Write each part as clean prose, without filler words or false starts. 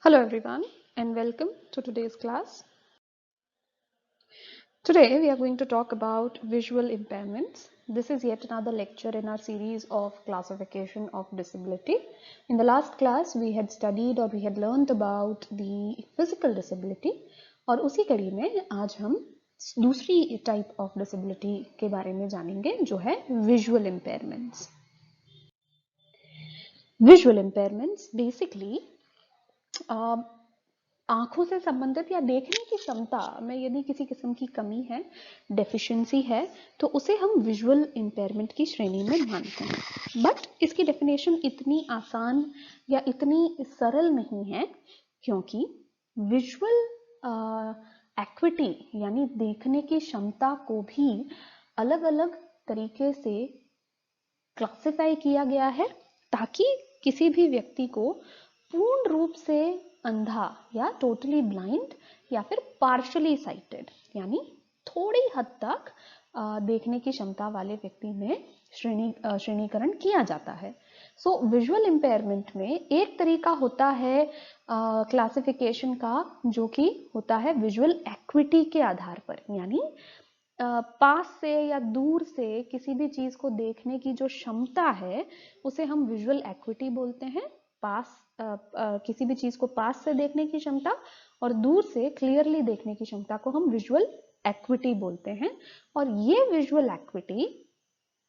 Hello everyone and welcome to today's class. Today we are going to talk about visual impairments. This is yet another lecture in our series of classification of disability. In the last class we had studied or we had learned about the physical disability और उसी कड़ी में आज हम दूसरी type of disability के बारे में जानेंगे जो है visual impairments. Visual impairments basically आंखों से संबंधित या देखने की क्षमता में यदि किसी किस्म की कमी है, डेफिशिएंसी है, तो उसे हम विजुअल इम्पेयरमेंट की श्रेणी में मानते हैं. बट इसकी डेफिनेशन इतनी आसान या इतनी सरल नहीं है क्योंकि विजुअल एक्विटी यानी देखने की क्षमता को भी अलग अलग तरीके से क्लासिफाई किया गया है ताकि किसी भी व्यक्ति को पूर्ण रूप से अंधा या टोटली ब्लाइंड या फिर पार्शली साइटेड यानी थोड़ी हद तक देखने की क्षमता वाले व्यक्ति में श्रेणीकरण किया जाता है. सो विजुअल इम्पेयरमेंट में एक तरीका होता है क्लासिफिकेशन का जो कि होता है विजुअल एक्विटी के आधार पर, यानी पास से या दूर से किसी भी चीज को देखने की जो क्षमता है उसे हम विजुअल एक्विटी बोलते हैं. पास किसी भी चीज को पास से देखने की क्षमता और दूर से क्लियरली देखने की क्षमता को हम विजुअल एक्विटी बोलते हैं. और ये विजुअल एक्विटी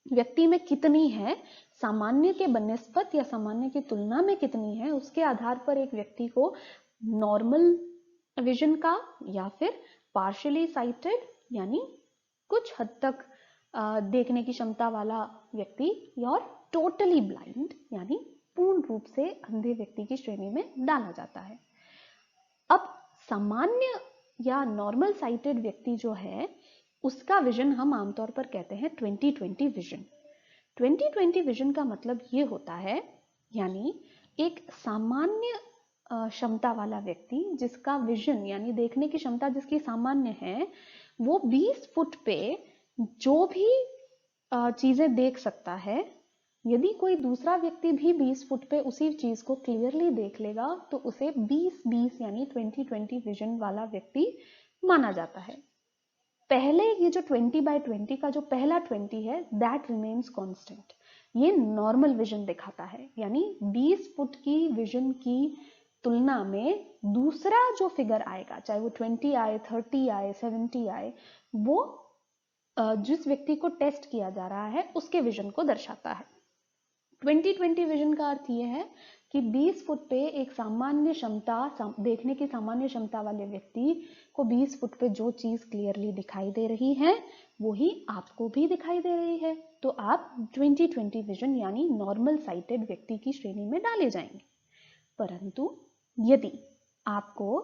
व्यक्ति में कितनी है, सामान्य के बनिस्बत या सामान्य की तुलना में कितनी है, उसके आधार पर एक व्यक्ति को नॉर्मल विजन का या फिर पार्शियली साइटेड यानी कुछ हद तक देखने की क्षमता वाला व्यक्ति और टोटली ब्लाइंड यानी पूर्ण रूप से अंधे व्यक्ति की श्रेणी में डाला जाता है. अब सामान्य या नॉर्मल साइटेड व्यक्ति जो है उसका विजन हम आमतौर पर कहते हैं 20/20 विजन. 20/20 विजन का मतलब ये होता है यानी एक सामान्य क्षमता वाला व्यक्ति जिसका विजन यानी देखने की क्षमता जिसकी सामान्य है वो 20 फुट पे जो भी चीजें देख सकता है. यदि कोई दूसरा व्यक्ति भी 20 फुट पे उसी चीज को क्लियरली देख लेगा तो उसे 20/20 यानी 20/20 विजन वाला व्यक्ति माना जाता है. पहले ये जो 20/20 का जो पहला 20 है दैट रिमेन्स कांस्टेंट. ये नॉर्मल विजन दिखाता है यानी 20 फुट की विजन की तुलना में दूसरा जो फिगर आएगा चाहे वो 20 आए, 30 आए, 70 आए, वो जिस व्यक्ति को टेस्ट किया जा रहा है उसके विजन को दर्शाता है. 20/20 विजन का अर्थ ये है कि 20 फुट पे एक सामान्य क्षमता देखने की सामान्य क्षमता वाले व्यक्ति को 20 फुट पे जो चीज क्लियरली दिखाई दे रही है वो ही आपको भी दिखाई दे रही है, तो आप 20/20 विजन यानी नॉर्मल साइटेड व्यक्ति की श्रेणी में डाले जाएंगे. परंतु यदि आपको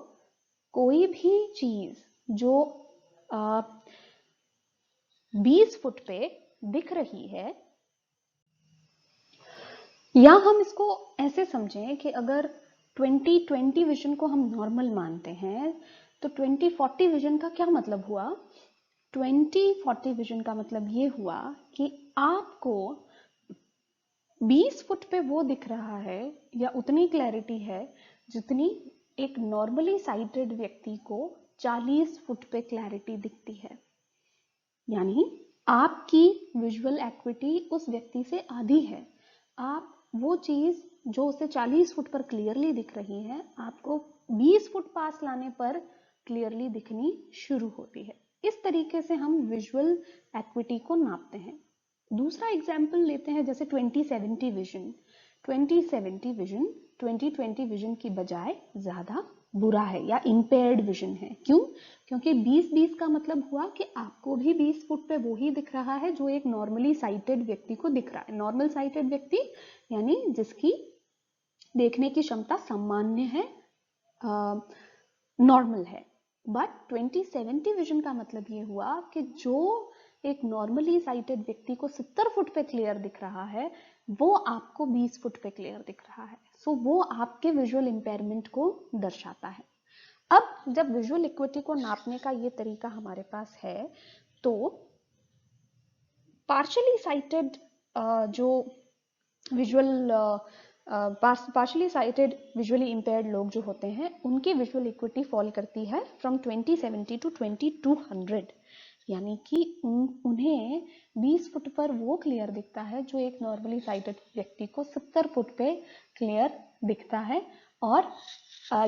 कोई भी चीज जो 20 फुट पे दिख रही है या हम इसको ऐसे समझें कि अगर 20/20 विजन को हम नॉर्मल मानते हैं तो 20/40 विजन का क्या मतलब हुआ. 20/40 विजन का मतलब ये हुआ कि आपको 20 फुट पे वो दिख रहा है या उतनी क्लैरिटी है जितनी एक नॉर्मली साइटेड व्यक्ति को 40 फुट पे क्लैरिटी दिखती है. यानी आपकी विजुअल एक्विटी उस व्यक्ति से आधी है. आप वो चीज जो उसे 40 फुट पर क्लियरली दिख रही है आपको 20 फुट पास लाने पर क्लियरली दिखनी शुरू होती है. इस तरीके से हम विजुअल एक्विटी को नापते हैं. दूसरा एग्जाम्पल लेते हैं जैसे 20/70 विजन. 20/70 विजन 20/20 विजन की बजाय ज्यादा बुरा है या इम्पेयर्ड विजन है. क्यों? क्योंकि 20/20 का मतलब हुआ कि आपको भी 20 फुट पे वो ही दिख रहा है जो एक नॉर्मली साइटेड व्यक्ति को दिख रहा है. नॉर्मल साइटेड व्यक्ति यानी जिसकी देखने की क्षमता सामान्य है, नॉर्मल है. बट 20/70 विजन का मतलब ये हुआ कि जो एक नॉर्मली साइटेड व्यक्ति को 70 फुट पे क्लियर दिख रहा है वो आपको 20 फुट पे क्लियर दिख रहा है. सो वो आपके विजुअल इम्पेयरमेंट को दर्शाता है. अब जब विजुअल इक्विटी को नापने का ये तरीका हमारे पास है तो पार्शियली साइटेड जो visual partially sighted visually impaired लोग जो होते हैं उनकी विजुअल इक्विटी फॉल करती है फ्रॉम 2070 टू 2200, यानी कि उन्हें 20 फुट पर वो क्लियर दिखता है जो एक नॉर्मली साइटेड व्यक्ति को 70 फुट पे क्लियर दिखता है। और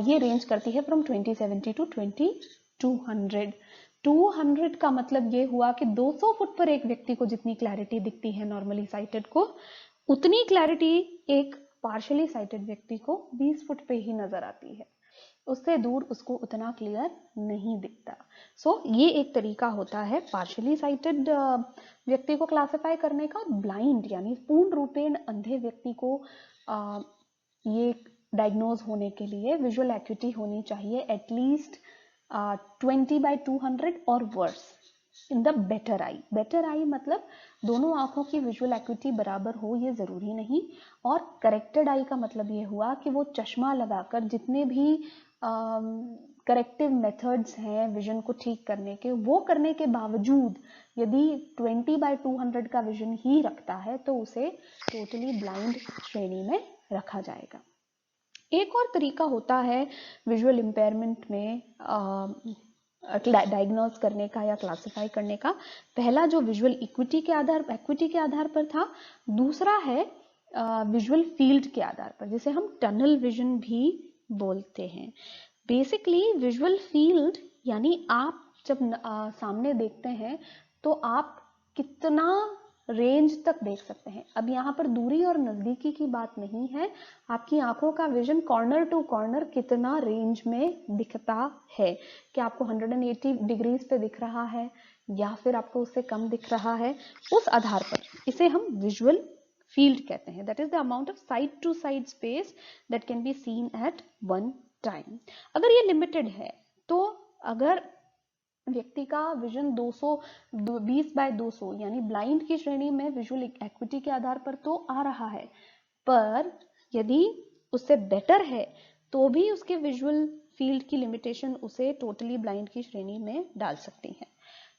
ये रेंज करती है फ्रॉम 2070 टू 2200। 200 का मतलब ये हुआ कि 200 फुट पर एक व्यक्ति को जितनी क्लैरिटी दिखती है नॉर्मली साइटेड को, उतनी क्लैरिटी एक पार्शियली साइटेड व्यक्ति को 20 फुट पे ही नजर आती है, उससे दूर उसको उतना क्लियर नहीं दिखता। सो ये एक तरीका होता है पार्शियली साइटेड व्यक्ति को क्लासिफाई करने का। ब्लाइंड यानी पूर्ण रूपेण अंधे व्यक्ति को ये डायग्नोज होने के लिए विजुअल एक्यूटी होनी चाहिए एटलीस्ट 20/200 और worse in the better eye. Better eye मतलब दोनों आंखों की विजुअल एक्यूटी बराबर हो ये जरूरी नहीं, और करेक्टेड आई का मतलब ये हुआ कि वो चश्मा लगाकर जितने भी करेक्टिव मेथड्स हैं विजन को ठीक करने के, वो करने के बावजूद यदि 20/200 का विजन ही रखता है तो उसे टोटली ब्लाइंड श्रेणी में रखा जाएगा। एक और तरीका होता है विजुअल इम्पेयरमेंट में डायग्नोज करने का या क्लासिफाई करने का। पहला जो विजुअल एक्विटी के आधार पर था, दूसरा है विजुअल फील्ड के आधार पर, जिसे हम टनल विजन भी बोलते हैं। बेसिकली विजुअल फील्ड यानी आप जब सामने देखते हैं तो आप कितना रेंज तक देख सकते हैं। अब यहाँ पर दूरी और नजदीकी की बात नहीं है, आपकी आंखों का विजन कॉर्नर टू कॉर्नर कितना रेंज में दिखता है, कि आपको 180 डिग्रीज पे दिख रहा है या फिर आपको उससे कम दिख रहा है, उस आधार पर इसे हम विजुअल फील्ड कहते हैं। That is the amount of side to side space that can be seen at one time. अगर ये लिमिटेड है तो अगर व्यक्ति का विजन 20/200 यानी ब्लाइंड की श्रेणी में विजुअल एक्विटी के आधार पर तो आ रहा है, पर यदि उससे बेटर है तो भी उसके विजुअल फील्ड की लिमिटेशन उसे टोटली ब्लाइंड की श्रेणी में डाल सकती है।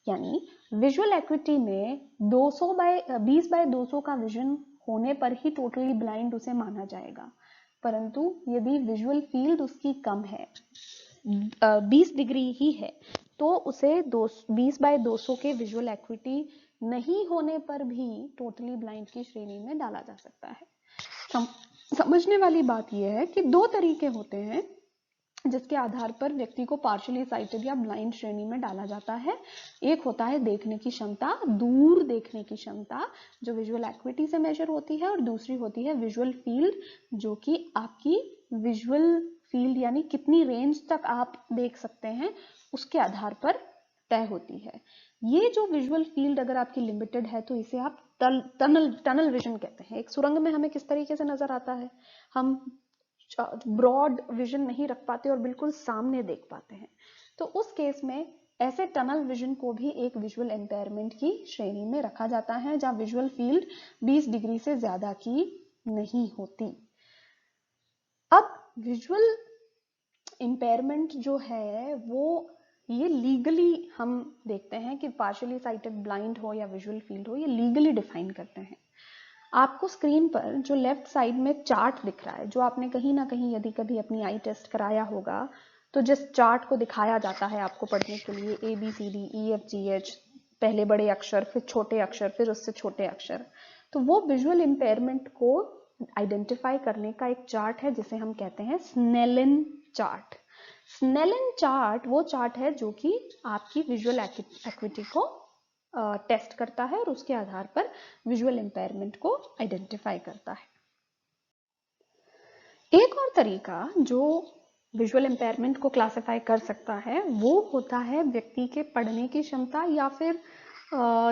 यानी विजुअल एक्विटी में 20/200 का विजन होने पर ही टोटली ब्लाइंड उसे माना जाएगा, परंतु यदि विजुअल फील्ड उसकी कम है, 20 डिग्री ही है, तो उसे 20/200 के विजुअल एक्विटी नहीं होने पर भी टोटली ब्लाइंड की श्रेणी में डाला जा सकता है। समझने वाली बात यह है कि दो तरीके होते हैं जिसके आधार पर व्यक्ति को पार्शियली साइटेड या ब्लाइंड श्रेणी में डाला जाता है। एक होता है देखने की क्षमता, दूर देखने की क्षमता जो विजुअल एक्विटी से मेजर होती है, और दूसरी होती है विजुअल फील्ड जो कि आपकी विजुअल फील्ड यानी कितनी रेंज तक आप देख सकते हैं उसके आधार पर तय होती है। ये जो विजुअल फील्ड अगर आपकी लिमिटेड है तो इसे आप टनल विजन कहते हैं। एक सुरंग में हमें किस तरीके से नजर आता है, हम ब्रॉड विजन नहीं रख पाते और बिल्कुल सामने देख पाते हैं, तो उस केस में ऐसे टनल विजन को भी एक विजुअल इम्पेयरमेंट की श्रेणी में रखा जाता है, जहां विजुअल फील्ड 20 डिग्री से ज्यादा की नहीं होती। अब विजुअल इम्पेयरमेंट जो है वो ये लीगली हम देखते हैं कि पार्शियली साइटेड ब्लाइंड हो या विजुअल फील्ड हो, ये लीगली डिफाइन करते हैं। आपको स्क्रीन पर जो लेफ्ट साइड में चार्ट दिख रहा है, जो आपने कहीं ना कहीं यदि कभी अपनी आई टेस्ट कराया होगा तो जिस चार्ट को दिखाया जाता है आपको पढ़ने के लिए ABCDEFGH, पहले बड़े अक्षर फिर छोटे अक्षर फिर उससे छोटे अक्षर, तो वो विजुअल इम्पेयरमेंट को आइडेंटिफाई करने का एक चार्ट है जिसे हम कहते हैं स्नेलन चार्ट। स्नेलन चार्ट वो चार्ट है जो कि आपकी विजुअल एक्विटी को टेस्ट करता है और उसके आधार पर विजुअल इम्पेयरमेंट को आइडेंटिफाई करता है। एक और तरीका जो विजुअल इम्पेयरमेंट को क्लासिफाई कर सकता है वो होता है व्यक्ति के पढ़ने की क्षमता या फिर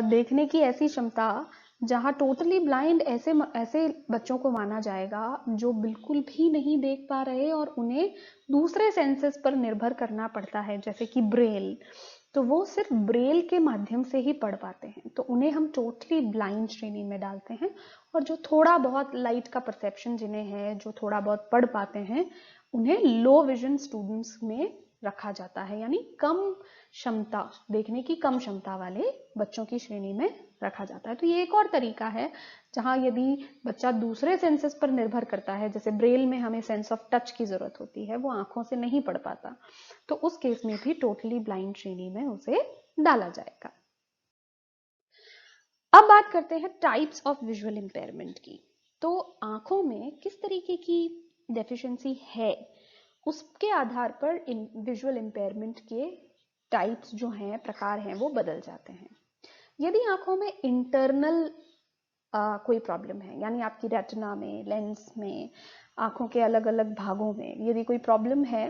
देखने की ऐसी क्षमता जहां टोटली ब्लाइंड ऐसे बच्चों को माना जाएगा जो बिल्कुल भी नहीं देख पा रहे और उन्हें दूसरे सेंसेस पर निर्भर करना पड़ता है, जैसे कि ब्रेल, तो वो सिर्फ ब्रेल के माध्यम से ही पढ़ पाते हैं, तो उन्हें हम टोटली ब्लाइंड श्रेणी में डालते हैं। और जो थोड़ा बहुत लाइट का परसेप्शन जिन्हें है, जो थोड़ा बहुत पढ़ पाते हैं, उन्हें लो विजन स्टूडेंट्स में रखा जाता है, यानी कम क्षमता, देखने की कम क्षमता वाले बच्चों की श्रेणी में रखा जाता है। तो ये एक और तरीका है जहां यदि बच्चा दूसरे सेंसेस पर निर्भर करता है, जैसे ब्रेल में हमें सेंस ऑफ टच की जरूरत होती है, वो आंखों से नहीं पढ़ पाता, तो उस केस में भी टोटली ब्लाइंड श्रेणी में उसे डाला जाएगा। अब बात करते हैं टाइप्स ऑफ विजुअल इंपेयरमेंट की। तो आंखों में किस तरीके की डेफिशिएंसी है, उसके आधार पर विजुअल इंपेयरमेंट के टाइप्स जो हैं, प्रकार हैं, वो बदल जाते हैं। यदि आंखों में इंटरनल कोई प्रॉब्लम है, यानी आपकी रेटिना में, लेंस में, आंखों के अलग अलग भागों में यदि कोई प्रॉब्लम है,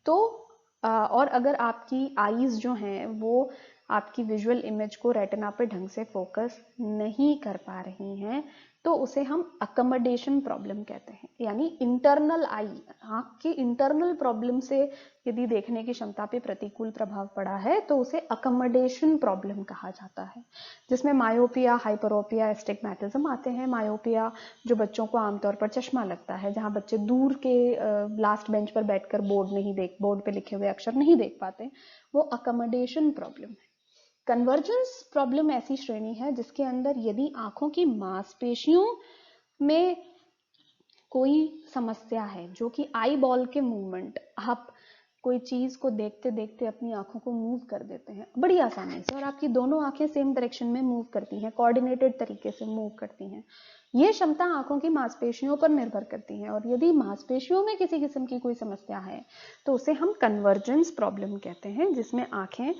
तो और अगर आपकी आईज जो हैं वो आपकी विजुअल इमेज को रेटिना पे ढंग से फोकस नहीं कर पा रही हैं, तो उसे हम अकोमोडेशन प्रॉब्लम कहते हैं। यानी इंटरनल आई, आंख की इंटरनल प्रॉब्लम से यदि देखने की क्षमता पे प्रतिकूल प्रभाव पड़ा है, तो उसे अकोमोडेशन प्रॉब्लम कहा जाता है, जिसमें मायोपिया, हाइपरोपिया, एस्टिग्मेटिज्म आते हैं। मायोपिया जो बच्चों को आमतौर पर चश्मा लगता है, जहां बच्चे दूर के लास्ट बेंच पर बैठकर बोर्ड पे लिखे हुए अक्षर नहीं देख पाते, वो अकोमोडेशन प्रॉब्लम है। कन्वर्जेंस प्रॉब्लम ऐसी श्रेणी है जिसके अंदर यदि आंखों की मांसपेशियों में कोई समस्या है, जो कि आई बॉल के मूवमेंट, आप कोई चीज को देखते देखते अपनी आंखों को मूव कर देते हैं बड़ी आसानी से, और आपकी दोनों आंखें सेम डायरेक्शन में मूव करती हैं, कोऑर्डिनेटेड तरीके से मूव करती हैं, ये क्षमता आंखों की मांसपेशियों पर निर्भर करती है। और यदि मांसपेशियों में किसी किस्म की कोई समस्या है, तो उसे हम कन्वर्जेंस प्रॉब्लम कहते हैं, जिसमें आंखें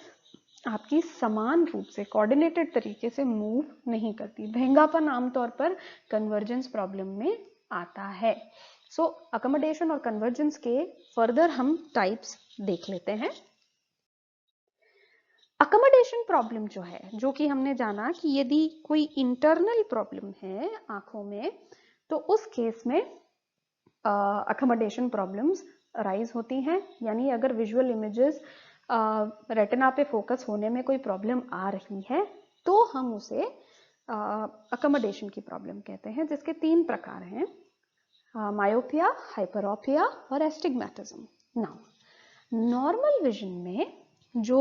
आपकी समान रूप से कोऑर्डिनेटेड तरीके से मूव नहीं करती। भेंगापन आमतौर पर कन्वर्जेंस प्रॉब्लम में आता है। सो अकोमोडेशन और कन्वर्जेंस के फर्दर हम टाइप्स देख लेते हैं। अकोमोडेशन प्रॉब्लम जो है, जो कि हमने जाना कि यदि कोई इंटरनल प्रॉब्लम है आंखों में, तो उस केस में अकोमोडेशन प्रॉब्लम्स राइज होती हैं। यानी अगर विजुअल इमेजेस रेटिना पे फोकस होने में कोई प्रॉब्लम आ रही है, तो हम उसे अकोमोडेशन की प्रॉब्लम कहते हैं, जिसके 3 प्रकार हैं, मायोपिया, हाइपरोपिया और एस्टिग्मेटिज्म। नाउ नॉर्मल विजन में जो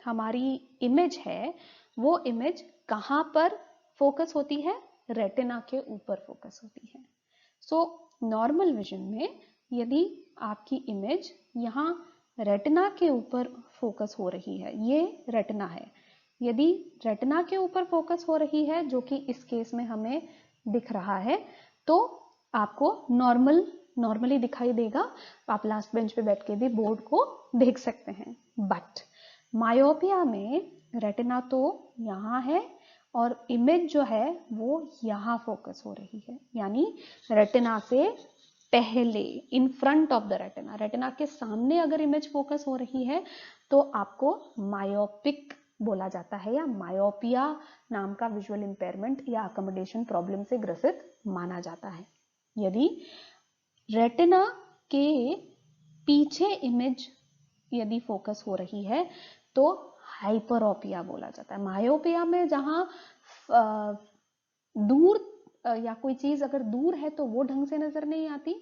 हमारी इमेज है, वो इमेज कहाँ पर फोकस होती है? रेटिना के ऊपर फोकस होती है। सो नॉर्मल विजन में यदि आपकी इमेज यहाँ रेटिना के ऊपर फोकस हो रही है, ये रेटिना है, यदि रेटिना के ऊपर फोकस हो रही है, जो कि इस केस में हमें दिख रहा है, तो आपको नॉर्मली दिखाई देगा। आप लास्ट बेंच पे बैठ के भी बोर्ड को देख सकते हैं। बट मायोपिया में रेटिना तो यहाँ है और इमेज जो है वो यहाँ फोकस हो रही है, यानी रेटिना से पहले, in front of the retina, retina के सामने अगर इमेज फोकस हो रही है, तो आपको मायोपिक बोला जाता है, या मायोपिया नाम का विजुअल इंपेयरमेंट या अकोमोडेशन प्रॉब्लम से ग्रसित माना जाता है। यदि रेटिना के पीछे इमेज यदि फोकस हो रही है, तो हाइपरोपिया बोला जाता है। मायोपिया में जहां दूर या कोई चीज अगर दूर है तो वो ढंग से नजर नहीं आती,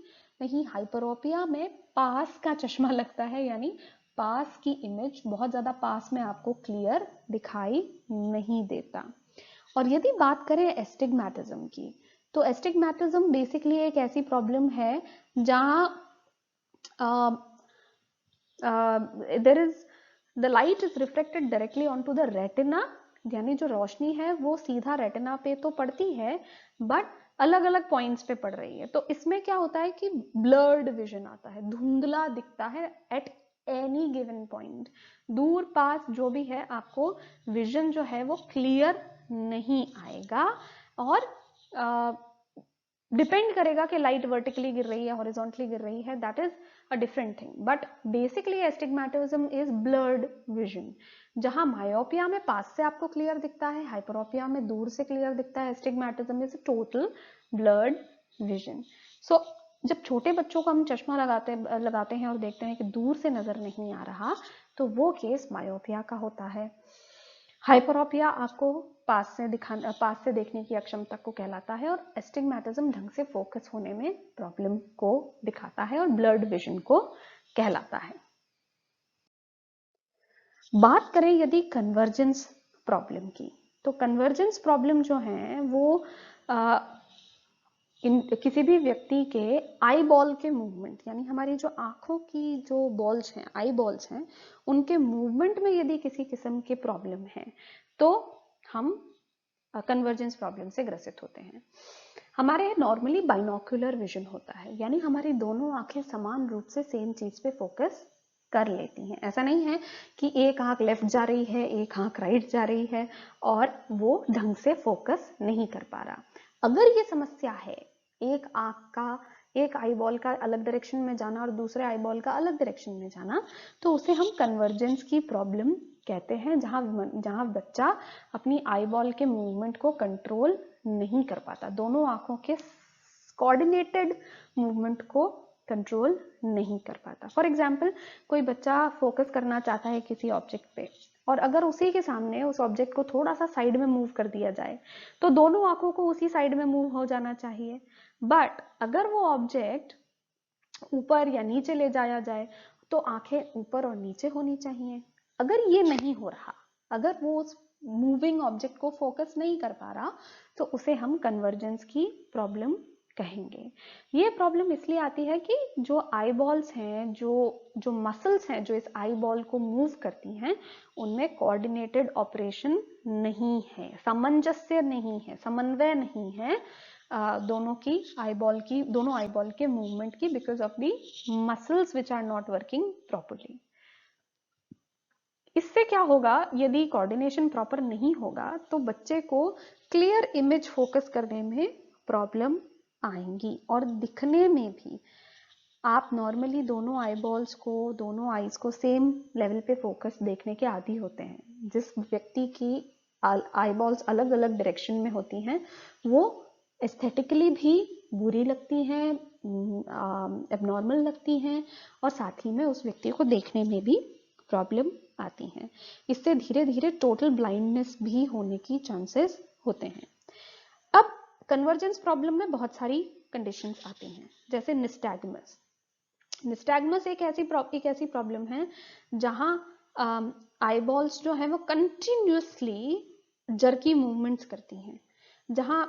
वहीं हाइपरोपिया में पास का चश्मा लगता है, यानी पास की इमेज बहुत ज्यादा पास में आपको क्लियर दिखाई नहीं देता। और यदि बात करें एस्टिग्मेटिज्म की, तो एस्टिग्मेटिज्म बेसिकली एक ऐसी प्रॉब्लम है जहां there is the light is reflected directly onto the retina, यानी जो रोशनी है वो सीधा रेटिना पे तो पड़ती है, बट अलग अलग पॉइंट्स पे पड़ रही है। तो इसमें क्या होता है कि ब्लर्ड विजन आता है, धुंधला दिखता है एट एनी गिवन पॉइंट। दूर पास जो भी है, आपको विजन जो है वो क्लियर नहीं आएगा, और डिपेंड करेगा कि लाइट वर्टिकली गिर रही है, हॉरिजॉन्टली गिर रही है, that is a different thing. But basically astigmatism is blurred vision, जहां मायोपिया में पास से आपको क्लियर दिखता है, हाइपरोपिया में दूर से क्लियर दिखता है। Astigmatism is total blurred vision. So जब छोटे बच्चों को हम चश्मा लगाते हैं और देखते हैं कि दूर से नजर नहीं आ रहा, तो वो केस मायोपिया का होता है। हाइपरोपिया आपको पास से देखने की अक्षमता को कहलाता है, और एस्टिग्मेटिज्म ढंग से फोकस होने में प्रॉब्लम को दिखाता है और ब्लर्ड विजन को कहलाता है। बात करें यदि कन्वर्जेंस प्रॉब्लम की, तो कन्वर्जेंस प्रॉब्लम जो है वो किसी भी व्यक्ति के आई बॉल के मूवमेंट, यानी हमारी जो आंखों की जो बॉल्स हैं, आई बॉल्स हैं, उनके मूवमेंट में यदि किसी किस्म के प्रॉब्लम है तो हम कन्वर्जेंस प्रॉब्लम से ग्रसित होते हैं। हमारे नॉर्मली बाइनोक्युलर विजन होता है, यानी हमारी दोनों आंखें समान रूप से सेम चीज पे फोकस कर लेती हैं। ऐसा नहीं है कि एक आंख लेफ्ट जा रही है, एक आंख राइट जा रही है और वो ढंग से फोकस नहीं कर पा रहा। अगर ये समस्या है, एक आंख का, एक आई बॉल का अलग डायरेक्शन में जाना और दूसरे आई बॉल का अलग डायरेक्शन में जाना, तो उसे हम कन्वर्जेंस की प्रॉब्लम कहते हैं, जहां बच्चा अपनी आई बॉल के मूवमेंट को कंट्रोल नहीं कर पाता, दोनों आंखों के कोऑर्डिनेटेड मूवमेंट को कंट्रोल नहीं कर पाता। फॉर एग्जाम्पल, कोई बच्चा फोकस करना चाहता है किसी ऑब्जेक्ट पे, और अगर उसी के सामने उस ऑब्जेक्ट को थोड़ा सा साइड में मूव कर दिया जाए तो दोनों आंखों को उसी साइड में मूव हो जाना चाहिए। बट अगर वो ऑब्जेक्ट ऊपर या नीचे ले जाया जाए तो आंखें ऊपर और नीचे होनी चाहिए। अगर ये नहीं हो रहा, अगर वो उस मूविंग ऑब्जेक्ट को फोकस नहीं कर पा रहा, तो उसे हम कन्वर्जेंस की प्रॉब्लम कहेंगे। ये प्रॉब्लम इसलिए आती है कि जो आई बॉल्स हैं, जो मसल्स हैं जो इस आई बॉल को मूव करती हैं, उनमें कोऑर्डिनेटेड ऑपरेशन नहीं है, सामंजस्य नहीं है, समन्वय नहीं है दोनों आई बॉल के मूवमेंट की, because of the muscles which are not working properly. इससे क्या होगा, यदि कोऑर्डिनेशन प्रॉपर नहीं होगा तो बच्चे को क्लियर इमेज फोकस करने में प्रॉब्लम आएंगी और दिखने में भी। आप नॉर्मली दोनों आई बॉल्स को, दोनों आईज को सेम लेवल पे फोकस देखने के आदी होते हैं। जिस व्यक्ति की आई बॉल्स अलग अलग डायरेक्शन में होती हैं, वो एस्थेटिकली भी बुरी लगती हैं, एबनॉर्मल लगती हैं, और साथ ही में उस व्यक्ति को देखने में भी प्रॉब्लम आती हैं। इससे धीरे धीरे टोटल ब्लाइंडनेस भी होने की चांसेस होते हैं। अब कन्वर्जेंस प्रॉब्लम में बहुत सारी कंडीशंस आती हैं, जैसे निस्टैग्मस। निस्टैग्मस एक ऐसी प्रॉब्लम है जहां आई बॉल्स जो है वो कंटिन्यूसली जर्की मूवमेंट्स करती हैं, जहां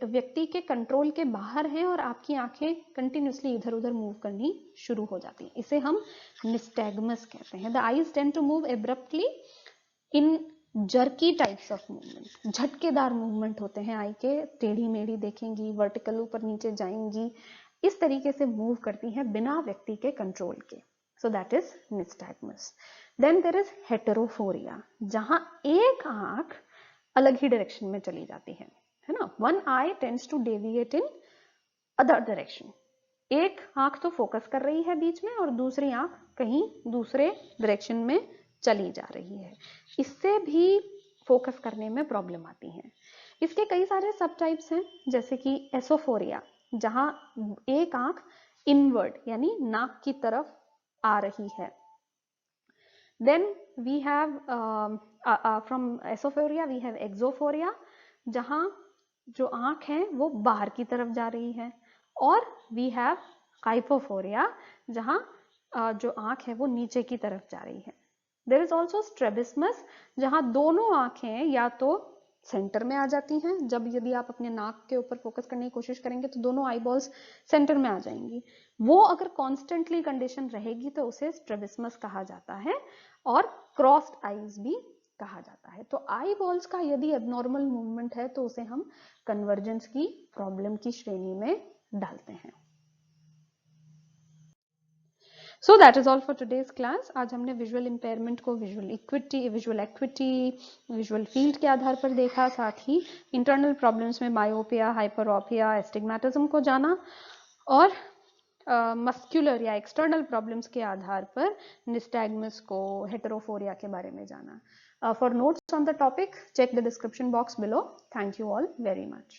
व्यक्ति के कंट्रोल के बाहर हैं और आपकी आंखें कंटिन्यूसली इधर उधर मूव करनी शुरू हो जाती हैं। इसे हम निस्टैग्मस कहते हैं। The eyes tend to move abruptly in jerky types of movement. झटकेदार मूवमेंट होते हैं आई के, टेढ़ी मेढ़ी देखेंगी, वर्टिकल ऊपर नीचे जाएंगी, इस तरीके से मूव करती हैं बिना व्यक्ति के कंट्रोल के। So that is nystagmus. Then there is heterophoria, जहां एक आंख अलग ही डायरेक्शन में चली जाती है ना। One eye tends to deviate in other direction. एक आंख तो फोकस कर रही है बीच में और दूसरी आंख कहीं दूसरे डायरेक्शन में चली जा रही है। इससे भी फोकस करने में प्रॉब्लम आती है। इसके कई सारे सब टाइप्स हैं, जैसे कि एसोफोरिया, जहां एक आंख इनवर्ड यानी नाक की तरफ आ रही है। Then we have from esophoria we have exophoria, जहां जो आंख है वो बाहर की तरफ जा रही है। और वी हैव हाइपोफोरिया, जहां जो आंख है वो नीचे की तरफ जा रही है। देयर इज ऑल्सो स्ट्रेबिस्मस, जहां दोनों आंखें या तो सेंटर में आ जाती हैं, जब यदि आप अपने नाक के ऊपर फोकस करने की कोशिश करेंगे तो दोनों आई बॉल्स सेंटर में आ जाएंगी। वो अगर कॉन्स्टेंटली कंडीशन रहेगी तो उसे स्ट्रेबिस्मस कहा जाता है, और क्रॉस्ड आईज भी कहा जाता है। तो आई बॉल्स का यदि एबनॉर्मल मूवमेंट है तो उसे हम कन्वर्जेंस की प्रॉब्लम की श्रेणी में डालते हैं। सो that is all for today's class. आज हमने विजुअल इंपेयरमेंट को विजुअल एक्विटी, विजुअल फील्ड के आधार पर देखा, साथ ही इंटरनल प्रॉब्लम्स में मायोपिया, हाइपरोपिया, एस्टिग्मेटिज्म को जाना, और मस्कुलर या एक्सटर्नल प्रॉब्लम्स के आधार पर निस्टैग्मस को, हेटेरोफोरिया के बारे में जाना। For notes on the topic, check the description box below. Thank you all very much.